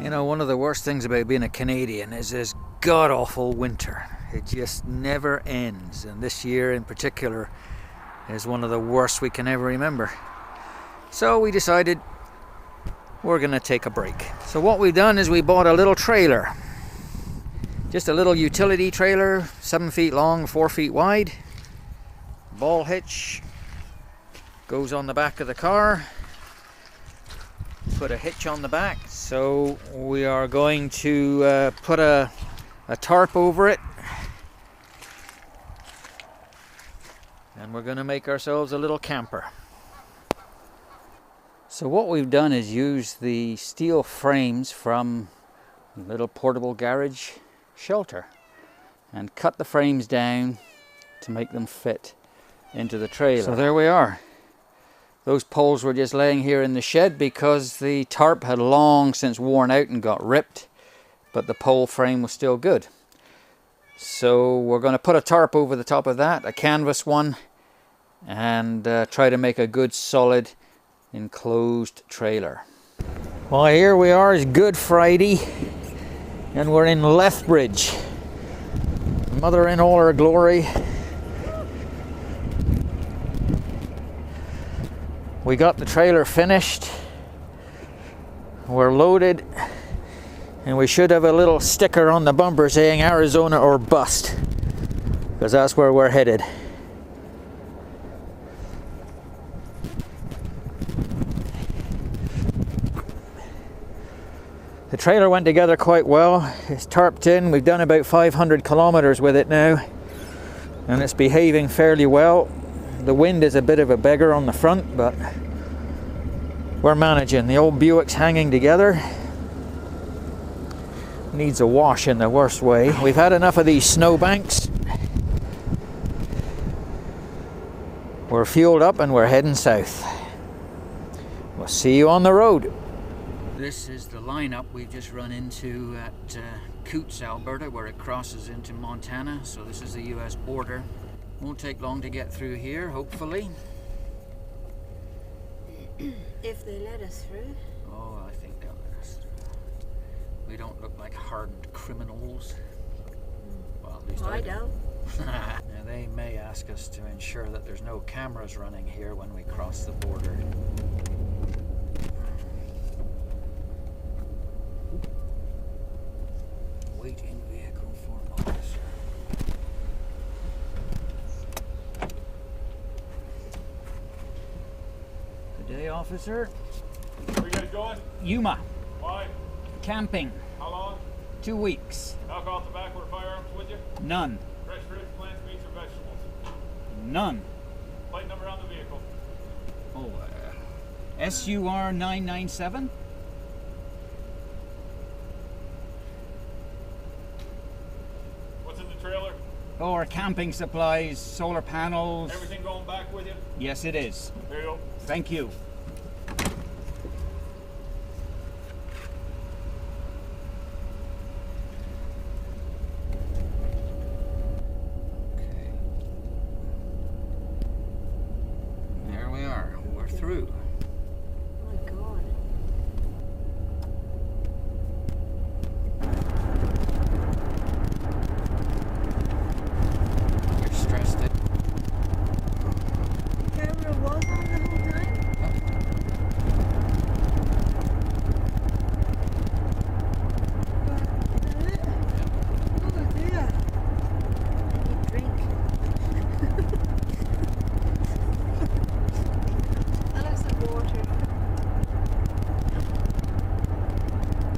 You know, one of the worst things about being a Canadian is this god-awful winter. It just never ends, and this year in particular is one of the worst we can ever remember. So we decided we're gonna take a break. So what we've done is we bought a little trailer. Just a little utility trailer, 7 feet long, 4 feet wide. Ball hitch goes on the back of the car. Put a hitch on the back. So we are going to put a tarp over it. And we're going to make ourselves a little camper. So what we've done is use the steel frames from a little portable garage shelter and cut the frames down to make them fit into the trailer. So there we are. Those poles were just laying here in the shed because the tarp had long since worn out and got ripped, but the pole frame was still good. So we're going to put a tarp over the top of that, a canvas one, and try to make a good solid enclosed trailer. Well, here we are, it's Good Friday, and we're in Lethbridge. Mother in all her glory. We got the trailer finished, we're loaded, and we should have a little sticker on the bumper saying Arizona or bust, because that's where we're headed. The trailer went together quite well. It's tarped in. We've done about 500 kilometers with it now, and it's behaving fairly well. The wind is a bit of a beggar on the front, but we're managing. The old Buick's hanging together. Needs a wash in the worst way. We've had enough of these snowbanks. We're fueled up and we're heading south. We'll see you on the road. This is the lineup we've just run into at Coots, Alberta, where it crosses into Montana. So this is the US border. Won't take long to get through here, hopefully. If they let us through. Oh, I think they'll let us through. We don't look like hardened criminals. Well, at least I don't. Now, they may ask us to ensure that there's no cameras running here when we cross the border. Waiting vehicle for officer. Good day, officer. Where you guys going? Yuma. Why? Camping. How long? 2 weeks. Alcohol, tobacco, or firearms with you? None. Fresh fruits, plants, meats, or vegetables? None. Plate number on the vehicle? Oh, SUR 997? What's in the trailer? Oh, our camping supplies, solar panels. Everything going back with you? Yes, it is. There you go. Thank you. Okay. There we are. We're through. Oh my God. You're stressed out. The camera was on the whole time? Oh dear. I need drink. I like some water.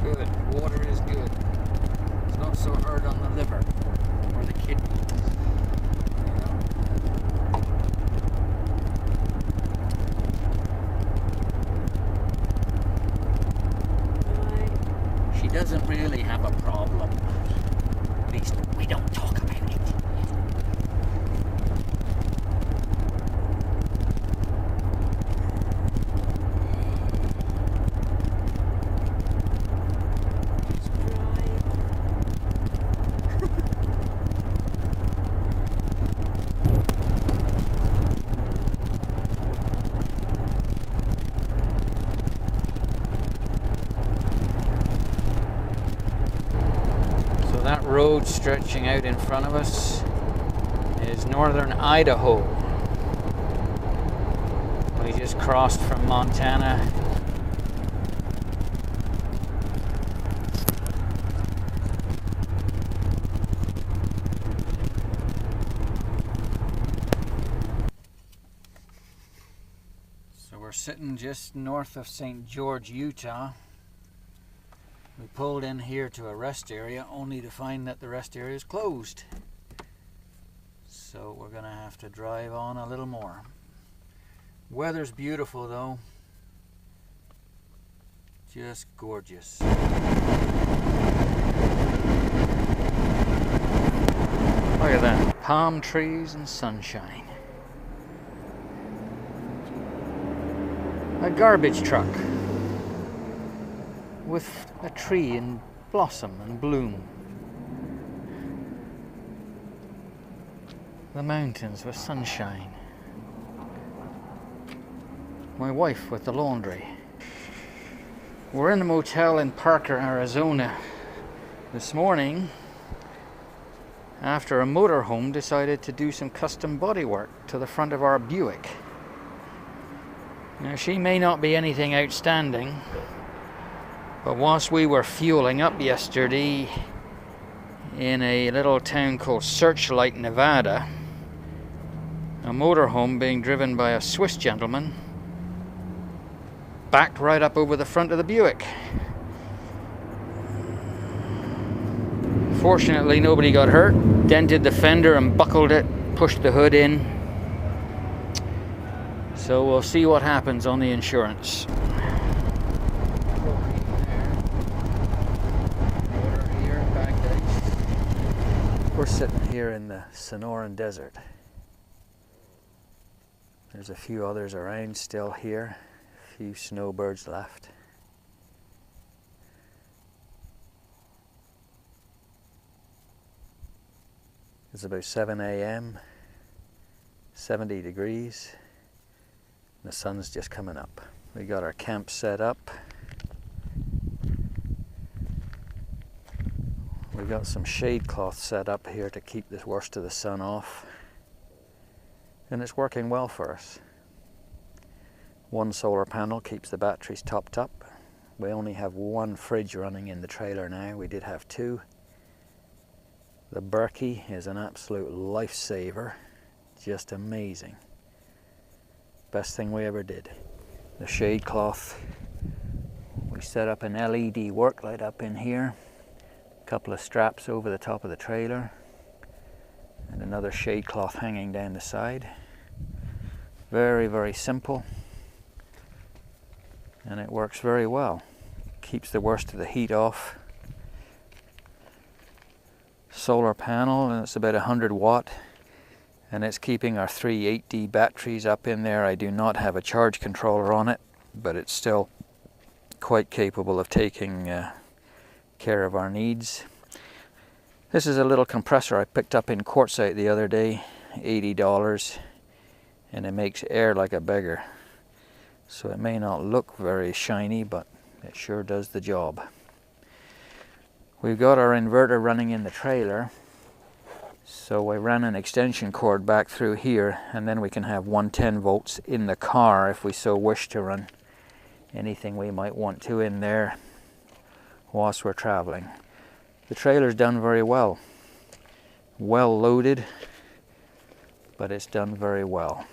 Good. Water is good. It's not so hard on the liver or the kidney. Right. She doesn't really have a problem. At least we don't talk about it. It's dry. that road stretching out in front of us is northern Idaho. We just crossed from Montana. So we're sitting just north of St. George, Utah. We pulled in here to a rest area only to find that the rest area is closed. So we're gonna have to drive on a little more. Weather's beautiful though. Just gorgeous. Look at that. Palm trees and sunshine. A garbage truck with a tree in blossom and bloom. The mountains with sunshine. My wife with the laundry. We're in a motel in Parker, Arizona. This morning, after a motorhome decided to do some custom bodywork to the front of our Buick. Now she may not be anything outstanding, but whilst we were fueling up yesterday in a little town called Searchlight, Nevada, a motorhome being driven by a Swiss gentleman backed right up over the front of the Buick. Fortunately, nobody got hurt. Dented the fender and buckled it, pushed the hood in. So we'll see what happens on the insurance. We're sitting here in the Sonoran Desert. There's a few others around still here. A few snowbirds left. It's about 7 a.m. 70 degrees. The sun's just coming up. We got our camp set up. We got some shade cloth set up here to keep the worst of the sun off. And it's working well for us. One solar panel keeps the batteries topped up. We only have one fridge running in the trailer now. We did have two. The Berkey is an absolute lifesaver. Just amazing. Best thing we ever did. The shade cloth. We set up an LED work light up in here. A couple of straps over the top of the trailer. And another shade cloth hanging down the side. Very, very simple. And it works very well. Keeps the worst of the heat off. Solar panel, and it's about 100 watt. And it's keeping our three 8D batteries up in there. I do not have a charge controller on it, but it's still quite capable of taking care of our needs. This is a little compressor I picked up in Quartzite the other day, $80, and it makes air like a beggar. So it may not look very shiny, but it sure does the job. We've got our inverter running in the trailer. So I ran an extension cord back through here, and then we can have 110 volts in the car if we so wish to run anything we might want to in there whilst we're traveling. The trailer's done very well. Well loaded, but it's done very well.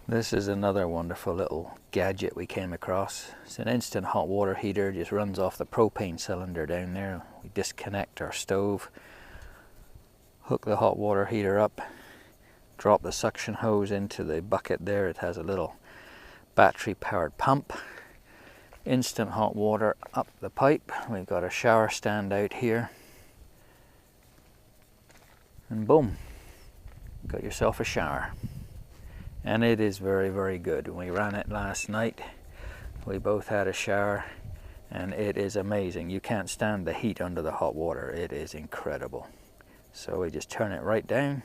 This is another wonderful little gadget we came across. It's an instant hot water heater, just runs off the propane cylinder down there. We disconnect our stove, hook the hot water heater up, drop the suction hose into the bucket there. It has a little battery powered pump. Instant hot water up the pipe. We've got a shower stand out here. And boom, got yourself a shower. And it is very, very good. When we ran it last night, we both had a shower, and it is amazing. You can't stand the heat under the hot water. It is incredible. So we just turn it right down,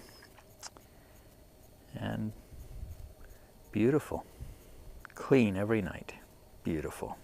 and beautiful. Clean every night. Beautiful.